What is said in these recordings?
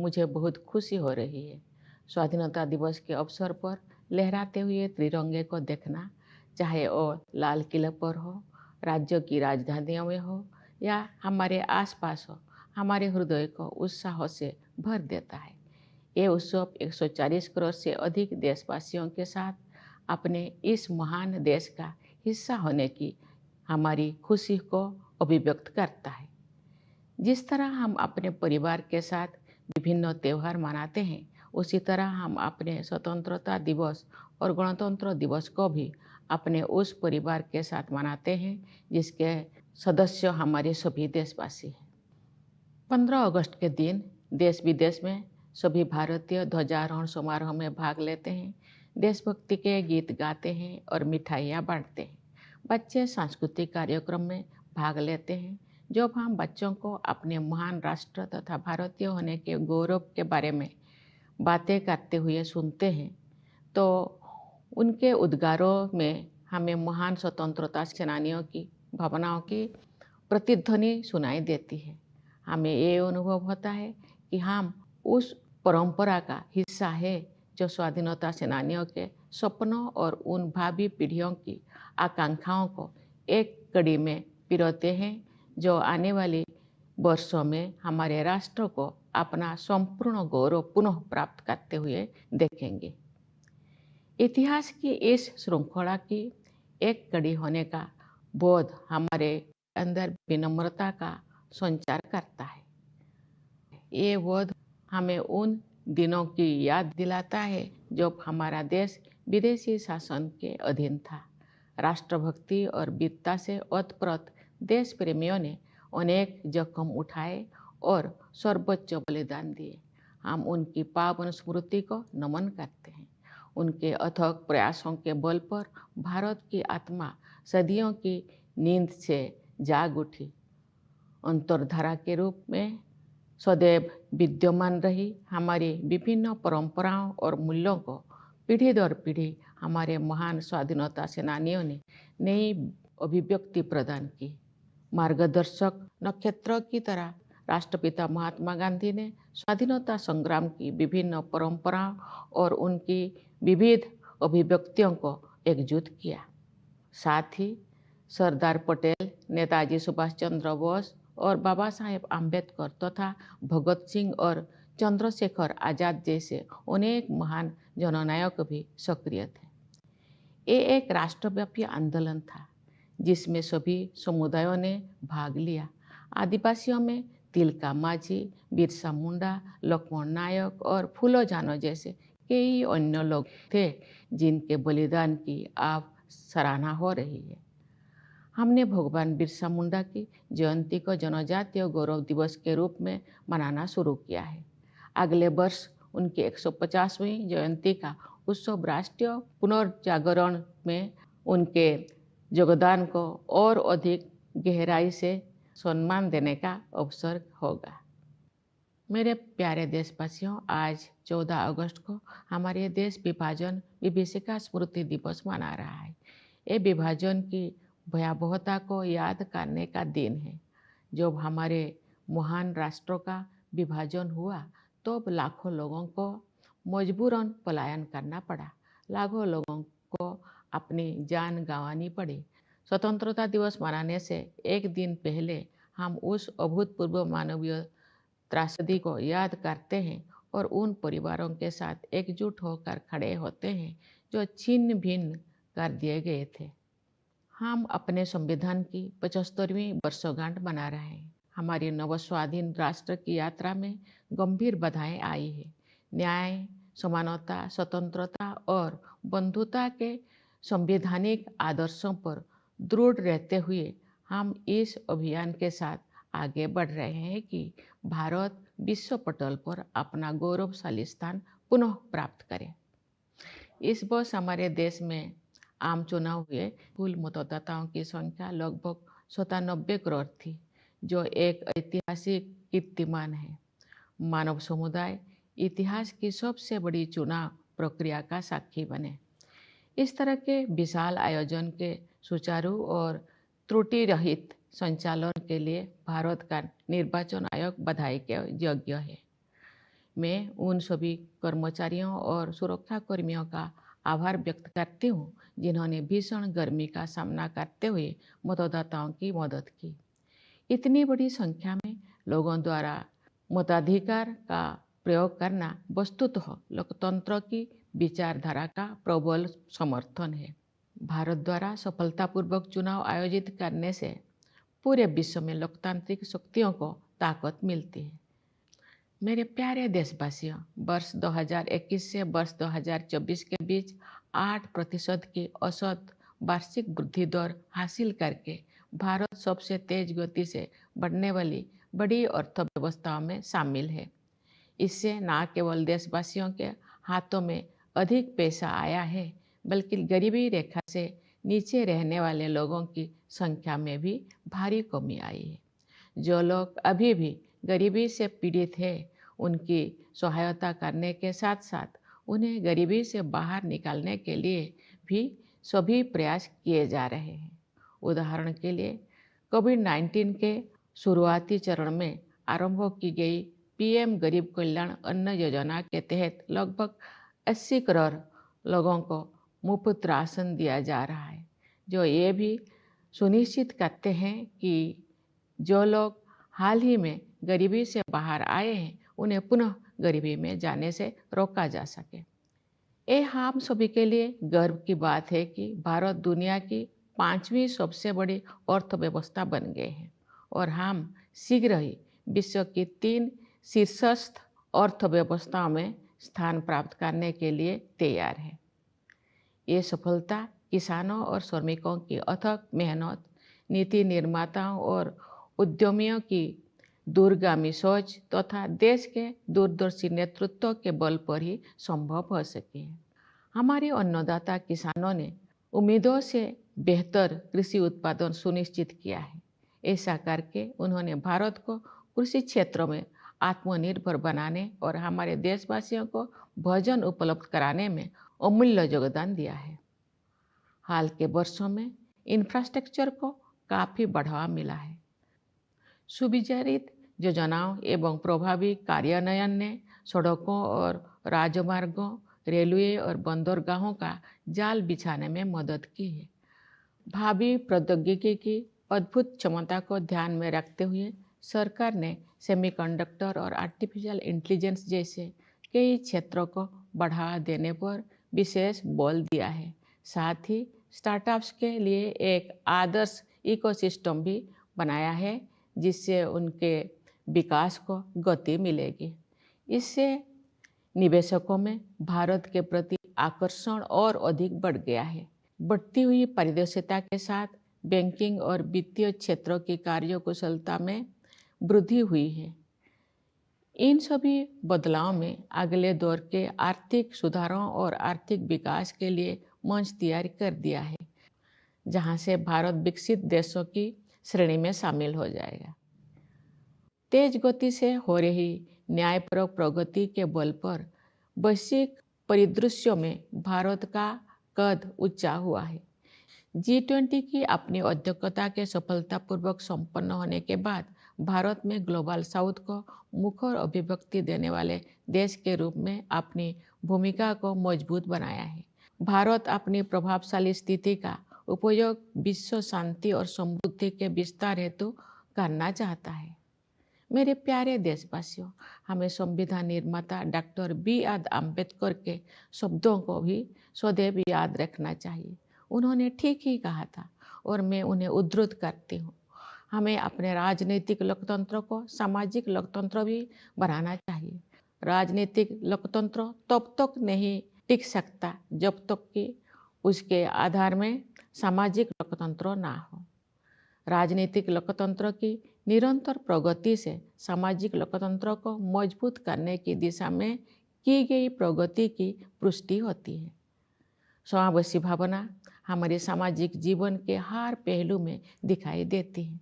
मुझे बहुत खुशी हो रही है। स्वाधीनता दिवस के अवसर पर लहराते हुए तिरंगे को देखना, चाहे वो लाल किले पर हो, राज्यों की राजधानियों में हो या हमारे आसपास हो, हमारे हृदय को उत्साह से भर देता है। ये उत्सव 140 करोड़ से अधिक देशवासियों के साथ अपने इस महान देश का हिस्सा होने की हमारी खुशी को अभिव्यक्त करता है। जिस तरह हम अपने परिवार के साथ विभिन्न त्यौहार मनाते हैं, उसी तरह हम अपने स्वतंत्रता दिवस और गणतंत्र दिवस को भी अपने उस परिवार के साथ मनाते हैं जिसके सदस्य हमारे सभी देशवासी हैं। 15 अगस्त के दिन देश विदेश में सभी भारतीय ध्वजारोहण समारोह में भाग लेते हैं, देशभक्ति के गीत गाते हैं और मिठाइयाँ बांटते हैं। बच्चे सांस्कृतिक कार्यक्रम में भाग लेते हैं। जब हम बच्चों को अपने महान राष्ट्र तथा भारतीय होने के गौरव के बारे में बातें करते हुए सुनते हैं, तो उनके उद्गारों में हमें महान स्वतंत्रता सेनानियों की भावनाओं की प्रतिध्वनि सुनाई देती है। हमें ये अनुभव होता है कि हम उस परंपरा का हिस्सा है जो स्वाधीनता सेनानियों के सपनों और उन भावी पीढ़ियों की आकांक्षाओं को एक कड़ी में पिरोते हैं, जो आने वाली वर्षों में हमारे राष्ट्र को अपना संपूर्ण गौरव पुनः प्राप्त करते हुए देखेंगे। इतिहास की इस श्रृंखला की एक कड़ी होने का बोध हमारे अंदर विनम्रता का संचार करता है। ये बोध हमें उन दिनों की याद दिलाता है जब हमारा देश विदेशी शासन के अधीन था। राष्ट्रभक्ति और वीरता से ओतप्रोत देश प्रेमियों ने अनेक जोखिम उठाए और सर्वोच्च बलिदान दिए। हम उनकी पावन स्मृति को नमन करते हैं। उनके अथक प्रयासों के बल पर भारत की आत्मा सदियों की नींद से जाग उठी, अंतर्धारा के रूप में सदैव विद्यमान रही। हमारी विभिन्न परंपराओं और मूल्यों को पीढ़ी दर पीढ़ी हमारे महान स्वाधीनता सेनानियों ने नई अभिव्यक्ति प्रदान की। मार्गदर्शक नक्षत्र की तरह राष्ट्रपिता महात्मा गांधी ने स्वाधीनता संग्राम की विभिन्न परंपराओं और उनकी विविध अभिव्यक्तियों को एकजुट किया। साथ ही सरदार पटेल, नेताजी सुभाष चंद्र बोस और बाबा साहेब आम्बेडकर तथा भगत सिंह और चंद्रशेखर आजाद जैसे अनेक महान जननायक भी सक्रिय थे। ये एक राष्ट्रव्यापी आंदोलन था जिसमें सभी समुदायों ने भाग लिया। आदिवासियों में तिलका मांझी, बिरसा मुंडा, लक्ष्मण नायक और फूलो जानो जैसे कई अन्य लोग थे जिनके बलिदान की अब सराहना हो रही है। हमने भगवान बिरसा मुंडा की जयंती को जनजातीय गौरव दिवस के रूप में मनाना शुरू किया है। अगले वर्ष उनकी 150वीं जयंती का उत्सव राष्ट्रीय पुनर्जागरण में उनके योगदान को और अधिक गहराई से सम्मान देने का अवसर होगा। मेरे प्यारे देशवासियों, आज 14 अगस्त को हमारे देश विभाजन विभीषिका स्मृति दिवस मना रहा है। ये विभाजन की भयावहता को याद करने का दिन है। जब हमारे महान राष्ट्रों का विभाजन हुआ तो लाखों लोगों को मजबूरन पलायन करना पड़ा। लाखों लोगों को अपनी जान गंवानी पड़ी। स्वतंत्रता दिवस मनाने से एक दिन पहले हम उस अभूतपूर्व मानवीय त्रासदी को याद करते हैं और उन परिवारों के साथ एकजुट होकर खड़े होते हैं जो छिन्न भिन्न कर दिए गए थे। हम अपने संविधान की 75वीं वर्षगांठ मना रहे हैं। हमारी नवस्वाधीन राष्ट्र की यात्रा में गंभीर बाधाएं आई है। न्याय, समानता, स्वतंत्रता और बंधुता के संवैधानिक आदर्शों पर दृढ़ रहते हुए हम इस अभियान के साथ आगे बढ़ रहे हैं कि भारत विश्व पटल पर अपना गौरवशाली स्थान पुनः प्राप्त करे। इस वर्ष हमारे देश में आम चुनाव हुए। कुल मतदाताओं की संख्या लगभग 97 करोड़ थी, जो एक ऐतिहासिक कीर्तिमान है। मानव समुदाय इतिहास की सबसे बड़ी चुनाव प्रक्रिया का साक्षी बने। इस तरह के विशाल आयोजन के सुचारू और त्रुटि रहित संचालन के लिए भारत का निर्वाचन आयोग बधाई के योग्य है। मैं उन सभी कर्मचारियों और सुरक्षा कर्मियों का आभार व्यक्त करती हूँ जिन्होंने भीषण गर्मी का सामना करते हुए मतदाताओं की मदद की। इतनी बड़ी संख्या में लोगों द्वारा मताधिकार का प्रयोग करना वस्तुतः लोकतंत्र की विचारधारा का प्रबल समर्थन है। भारत द्वारा सफलतापूर्वक चुनाव आयोजित करने से पूरे विश्व में लोकतांत्रिक शक्तियों को ताकत मिलती है। मेरे प्यारे देशवासियों, वर्ष 2021 से वर्ष 2024 के बीच 8% की औसत वार्षिक वृद्धि दर हासिल करके भारत सबसे तेज गति से बढ़ने वाली बड़ी अर्थव्यवस्थाओं में शामिल है। इससे न केवल देशवासियों के हाथों में अधिक पैसा आया है, बल्कि गरीबी रेखा से नीचे रहने वाले लोगों की संख्या में भी भारी कमी आई है। जो लोग अभी भी गरीबी से पीड़ित हैं, उनकी सहायता करने के साथ साथ उन्हें गरीबी से बाहर निकालने के लिए भी सभी प्रयास किए जा रहे हैं। उदाहरण के लिए कोविड-19 के शुरुआती चरण में आरंभ की गई पीएम गरीब कल्याण अन्न योजना के तहत लगभग 80 करोड़ लोगों को मुफ्त राशन दिया जा रहा है, जो ये भी सुनिश्चित करते हैं कि जो लोग हाल ही में गरीबी से बाहर आए हैं, उन्हें पुनः गरीबी में जाने से रोका जा सके। ये हम सभी के लिए गर्व की बात है कि भारत दुनिया की 5वीं सबसे बड़ी अर्थव्यवस्था बन गए हैं और हम शीघ्र ही विश्व की 3 शीर्षस्थ अर्थव्यवस्थाओं में स्थान प्राप्त करने के लिए तैयार है। ये सफलता किसानों और श्रमिकों की अथक मेहनत, नीति निर्माताओं और उद्यमियों की दूरगामी सोच तथा देश के दूरदर्शी नेतृत्व के बल पर ही संभव हो सकी है। हमारे अन्नदाता किसानों ने उम्मीदों से बेहतर कृषि उत्पादन सुनिश्चित किया है। ऐसा करके उन्होंने भारत को कृषि क्षेत्र में आत्मनिर्भर बनाने और हमारे देशवासियों को भोजन उपलब्ध कराने में अमूल्य योगदान दिया है। हाल के वर्षों में इंफ्रास्ट्रक्चर को काफ़ी बढ़ावा मिला है। सुविचारित योजनाओं एवं प्रभावी कार्यान्वयन ने सड़कों और राजमार्गों, रेलवे और बंदरगाहों का जाल बिछाने में मदद की है। भावी प्रौद्योगिकी की अद्भुत क्षमता को ध्यान में रखते हुए सरकार ने सेमीकंडक्टर और आर्टिफिशियल इंटेलिजेंस जैसे कई क्षेत्रों को बढ़ावा देने पर विशेष बल दिया है। साथ ही स्टार्टअप्स के लिए एक आदर्श इकोसिस्टम भी बनाया है, जिससे उनके विकास को गति मिलेगी। इससे निवेशकों में भारत के प्रति आकर्षण और अधिक बढ़ गया है। बढ़ती हुई पारदर्शिता के साथ बैंकिंग और वित्तीय क्षेत्रों की कार्यकुशलता में वृद्धि हुई है। इन सभी बदलावों में अगले दौर के आर्थिक सुधारों और आर्थिक विकास के लिए मंच तैयार कर दिया है, जहां से भारत विकसित देशों की श्रेणी में शामिल हो जाएगा। तेज गति से हो रही न्यायपरक प्रगति के बल पर वैश्विक परिदृश्यों में भारत का कद ऊंचा हुआ है। G20 की अपनी अध्यक्षता के सफलतापूर्वक संपन्न होने के बाद भारत में ग्लोबल साउथ को मुखर अभिव्यक्ति देने वाले देश के रूप में अपनी भूमिका को मजबूत बनाया है। भारत अपनी प्रभावशाली स्थिति का उपयोग विश्व शांति और समृद्धि के विस्तार हेतु करना चाहता है। मेरे प्यारे देशवासियों, हमें संविधान निर्माता डॉक्टर B.R. अम्बेडकर के शब्दों को भी सदैव याद रखना चाहिए। उन्होंने ठीक ही कहा था और मैं उन्हें उद्धृत करती हूँ। हमें अपने राजनीतिक लोकतंत्र को सामाजिक लोकतंत्र भी बनाना चाहिए। राजनीतिक लोकतंत्र तब तक नहीं टिक सकता जब तक कि उसके आधार में सामाजिक लोकतंत्र ना हो। राजनीतिक लोकतंत्र की निरंतर प्रगति से सामाजिक लोकतंत्र को मजबूत करने की दिशा में की गई प्रगति की पुष्टि होती है। समावेशी भावना हमारे सामाजिक जीवन के हर पहलू में दिखाई देती है।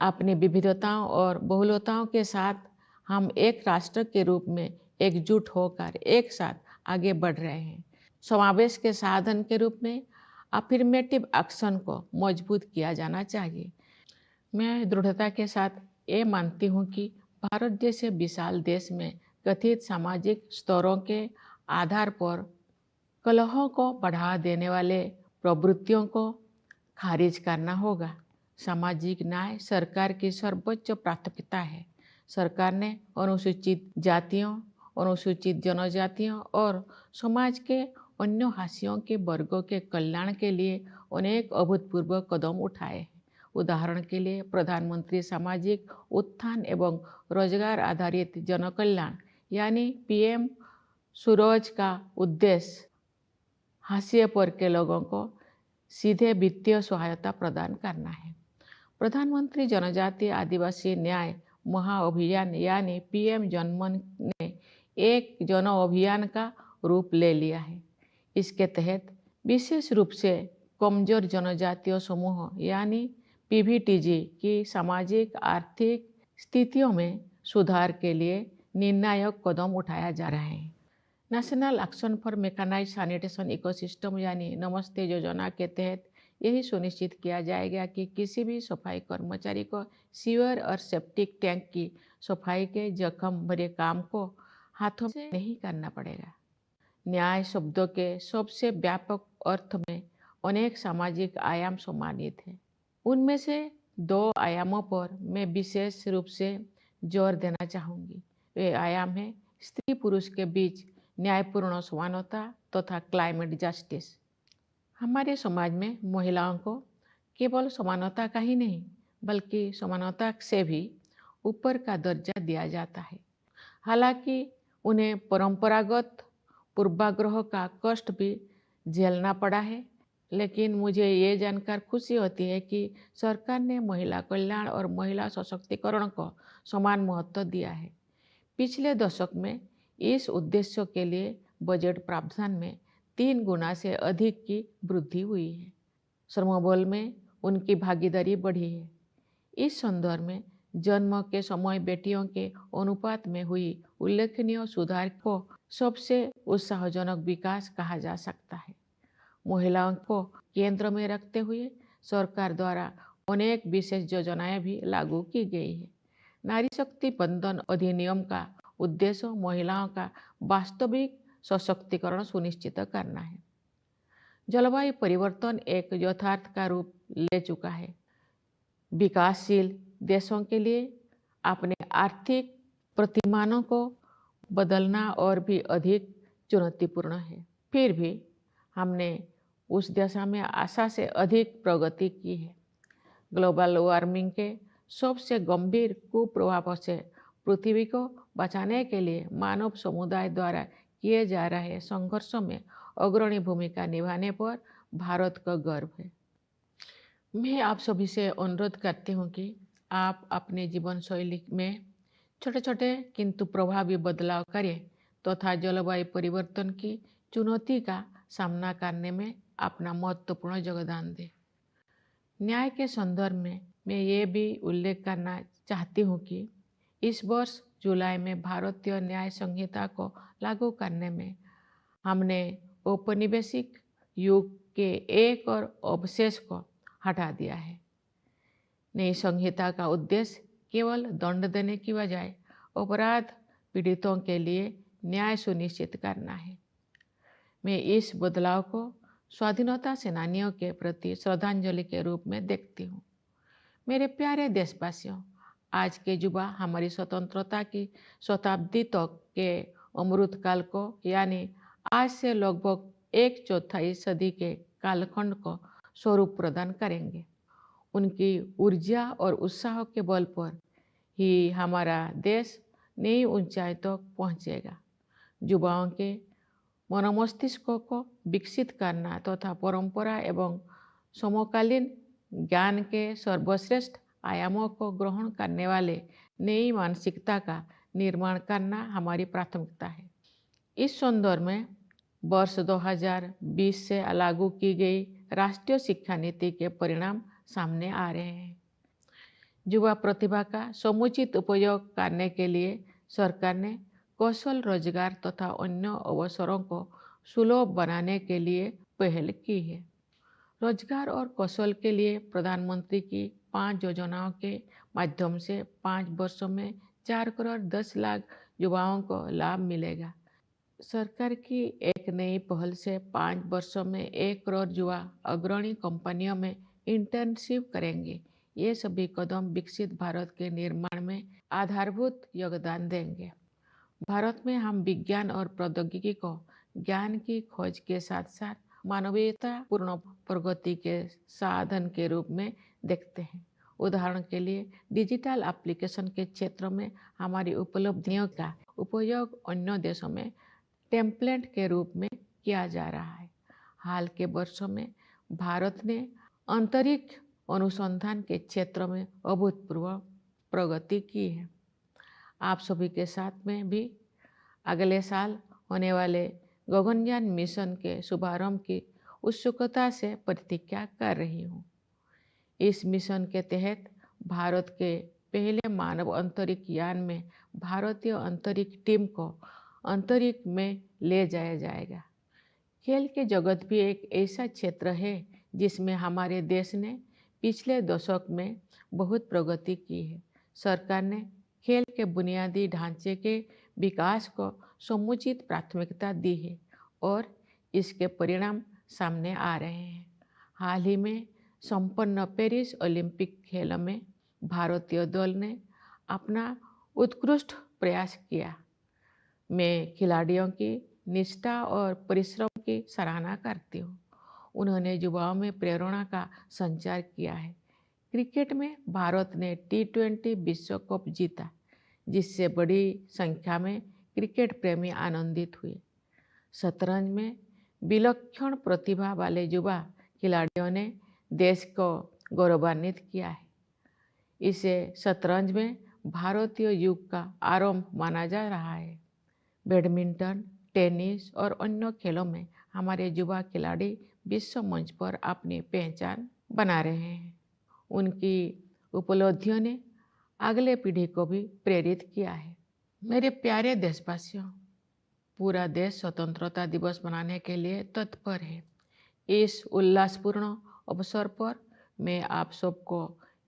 अपनी विविधताओं और बहुलताओं के साथ हम एक राष्ट्र के रूप में एकजुट होकर एक साथ आगे बढ़ रहे हैं। समावेश के साधन के रूप में अफर्मेटिव एक्शन को मजबूत किया जाना चाहिए। मैं दृढ़ता के साथ ये मानती हूँ कि भारत जैसे विशाल देश में कथित सामाजिक स्तरों के आधार पर कलहों को बढ़ावा देने वाले प्रवृत्तियों को खारिज करना होगा। सामाजिक न्याय सरकार की सर्वोच्च प्राथमिकता है। सरकार ने अनुसूचित जातियों, अनुसूचित जनजातियों और समाज के अन्य हाशियों के वर्गों के कल्याण के लिए अनेक अभूतपूर्व कदम उठाए हैं। उदाहरण के लिए प्रधानमंत्री सामाजिक उत्थान एवं रोजगार आधारित जनकल्याण यानी पीएम सूरज का उद्देश्य हाशिए पर के लोगों को सीधे वित्तीय सहायता प्रदान करना है। प्रधानमंत्री जनजातीय आदिवासी न्याय महाअभियान यानी पीएम जनमन ने एक जन अभियान का रूप ले लिया है। इसके तहत विशेष रूप से कमजोर जनजातीय समूह यानी पीवीटीजी की सामाजिक आर्थिक स्थितियों में सुधार के लिए निर्णायक कदम उठाया जा रहा है। National action for mechanised sanitation ecosystem यानी नमस्ते योजना के तहत यही सुनिश्चित किया जाएगा कि किसी भी सफाई कर्मचारी को सीवर और सेप्टिक टैंक की सफाई के जख्म भरे काम को हाथों से नहीं करना पड़ेगा। न्याय शब्दों के सबसे व्यापक अर्थ में अनेक सामाजिक आयाम सम्मानित हैं। उनमें से 2 आयामों पर मैं विशेष रूप से जोर देना चाहूँगी। वे आयाम हैं स्त्री पुरुष के बीच न्यायपूर्ण समानता तथा क्लाइमेट जस्टिस। हमारे समाज में महिलाओं को केवल समानता का ही नहीं बल्कि समानता से भी ऊपर का दर्जा दिया जाता है। हालांकि उन्हें परंपरागत पूर्वाग्रह का कष्ट भी झेलना पड़ा है, लेकिन मुझे ये जानकर खुशी होती है कि सरकार ने महिला कल्याण और महिला सशक्तिकरण को समान महत्व दिया है। पिछले दशक में इस उद्देश्य के लिए बजट प्रावधान में 3 गुना से अधिक की वृद्धि हुई है। श्रमबल में उनकी भागीदारी बढ़ी है। इस संदर्भ में जन्म के समय बेटियों के अनुपात में हुई उल्लेखनीय सुधार को सबसे उत्साहजनक विकास कहा जा सकता है। महिलाओं को केंद्र में रखते हुए सरकार द्वारा अनेक विशेष योजनाएं भी लागू की गई है। नारी शक्ति बंधन अधिनियम का उद्देश्य महिलाओं का वास्तविक सशक्तिकरण सुनिश्चित करना है। जलवायु परिवर्तन एक यथार्थ का रूप ले चुका है। विकासशील देशों के लिए अपने आर्थिक प्रतिमानों को बदलना और भी अधिक चुनौतीपूर्ण है। फिर भी हमने उस दिशा में आशा से अधिक प्रगति की है। ग्लोबल वार्मिंग के सबसे गंभीर कुप्रभावों से पृथ्वी को बचाने के लिए मानव समुदाय द्वारा किए जा रहे संघर्षों में अग्रणी भूमिका निभाने पर भारत का गर्व है। मैं आप सभी से अनुरोध करती हूँ कि आप अपने जीवन शैली में छोटे छोटे किंतु प्रभावी बदलाव करें तथा जलवायु परिवर्तन की चुनौती का सामना करने में अपना महत्वपूर्ण योगदान दें। न्याय के संदर्भ में मैं ये भी उल्लेख करना चाहती हूँ कि इस वर्ष जुलाई में भारतीय न्याय संहिता को लागू करने में हमने औपनिवेशिक युग के एक और अवशेष को हटा दिया है। नई संहिता का उद्देश्य केवल दंड देने की बजाय अपराध पीड़ितों के लिए न्याय सुनिश्चित करना है। मैं इस बदलाव को स्वाधीनता सेनानियों के प्रति श्रद्धांजलि के रूप में देखती हूँ। मेरे प्यारे देशवासियों, आज के युवा हमारी स्वतंत्रता की शताब्दी तक के अमृतकाल को यानी आज से लगभग 1/4 सदी के कालखंड को स्वरूप प्रदान करेंगे। उनकी ऊर्जा और उत्साह के बल पर ही हमारा देश नई ऊंचाई तक पहुंचेगा। युवाओं के मनोमस्तिष्क को विकसित करना तथा परंपरा एवं समकालीन ज्ञान के सर्वश्रेष्ठ आयामों को ग्रहण करने वाले नई मानसिकता का निर्माण करना हमारी प्राथमिकता है। इस संदर्भ में वर्ष 2020 से लागू की गई राष्ट्रीय शिक्षा नीति के परिणाम सामने आ रहे हैं। युवा प्रतिभा का समुचित उपयोग करने के लिए सरकार ने कौशल रोजगार तथा अन्य अवसरों को सुलभ बनाने के लिए पहल की है। रोजगार और कौशल के लिए प्रधानमंत्री की 5 योजनाओं के माध्यम से 5 वर्षों में 4 करोड़ 10 लाख युवाओं को लाभ मिलेगा। सरकार की एक नई पहल से 5 वर्षों में 1 करोड़ युवा अग्रणी कंपनियों में इंटर्नशिप करेंगे। ये सभी कदम विकसित भारत के निर्माण में आधारभूत योगदान देंगे। भारत में हम विज्ञान और प्रौद्योगिकी को ज्ञान की खोज के साथ साथ मानवीयतापूर्ण प्रगति के साधन के रूप में देखते हैं। उदाहरण के लिए डिजिटल एप्लीकेशन के क्षेत्र में हमारी उपलब्धियों का उपयोग अन्य देशों में टेम्पलेट के रूप में किया जा रहा है। हाल के वर्षों में भारत ने अंतरिक्ष अनुसंधान के क्षेत्र में अभूतपूर्व प्रगति की है। आप सभी के साथ में भी अगले साल होने वाले गगनयान मिशन के शुभारंभ की उत्सुकता से प्रतीक्षा कर रही हूँ। इस मिशन के तहत भारत के पहले मानव अंतरिक्ष यान में भारतीय अंतरिक्ष टीम को अंतरिक्ष में ले जाया जाएगा। खेल के जगत भी एक ऐसा क्षेत्र है जिसमें हमारे देश ने पिछले दशक में बहुत प्रगति की है। सरकार ने खेल के बुनियादी ढांचे के विकास को समुचित प्राथमिकता दी है और इसके परिणाम सामने आ रहे हैं। हाल ही में संपन्न पेरिस ओलंपिक खेलों में भारतीय दल ने अपना उत्कृष्ट प्रयास किया। मैं खिलाड़ियों की निष्ठा और परिश्रम की सराहना करती हूँ। उन्होंने युवाओं में प्रेरणा का संचार किया है। क्रिकेट में भारत ने T20 विश्व कप जीता, जिससे बड़ी संख्या में क्रिकेट प्रेमी आनंदित हुए। शतरंज में विलक्षण प्रतिभा वाले युवा खिलाड़ियों ने देश को गौरवान्वित किया है। इसे शतरंज में भारतीय युग का आरंभ माना जा रहा है। बैडमिंटन, टेनिस और अन्य खेलों में हमारे युवा खिलाड़ी विश्व मंच पर अपनी पहचान बना रहे हैं। उनकी उपलब्धियों ने अगले पीढ़ी को भी प्रेरित किया है। मेरे प्यारे देशवासियों, पूरा देश स्वतंत्रता दिवस मनाने के लिए तत्पर है। इस उल्लासपूर्ण अवसर पर मैं आप सबको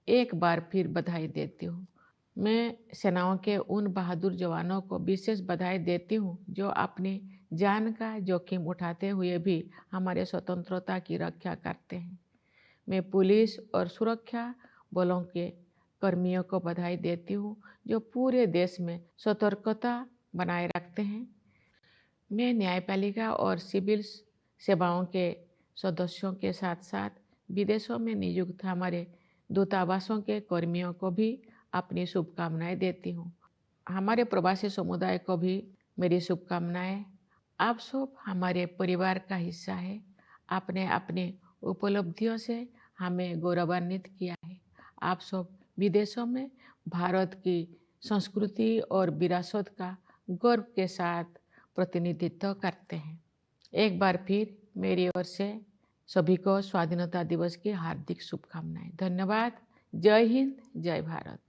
एक बार फिर बधाई देती हूँ। मैं सेनाओं के उन बहादुर जवानों को विशेष बधाई देती हूँ जो अपनी जान का जोखिम उठाते हुए भी हमारे स्वतंत्रता की रक्षा करते हैं। मैं पुलिस और सुरक्षा बलों के कर्मियों को बधाई देती हूँ जो पूरे देश में सतर्कता बनाए रखते हैं। मैं न्यायपालिका और सिविल सेवाओं के सदस्यों के साथ साथ विदेशों में नियुक्त हमारे दूतावासों के कर्मियों को भी अपनी शुभकामनाएं देती हूँ। हमारे प्रवासी समुदाय को भी मेरी शुभकामनाएं। आप सब हमारे परिवार का हिस्सा है। आपने अपनी उपलब्धियों से हमें गौरवान्वित किया है। आप सब विदेशों में भारत की संस्कृति और विरासत का गर्व के साथ प्रतिनिधित्व करते हैं। एक बार फिर मेरी ओर से सभी को स्वाधीनता दिवस की हार्दिक शुभकामनाएं। धन्यवाद। जय हिंद, जय भारत।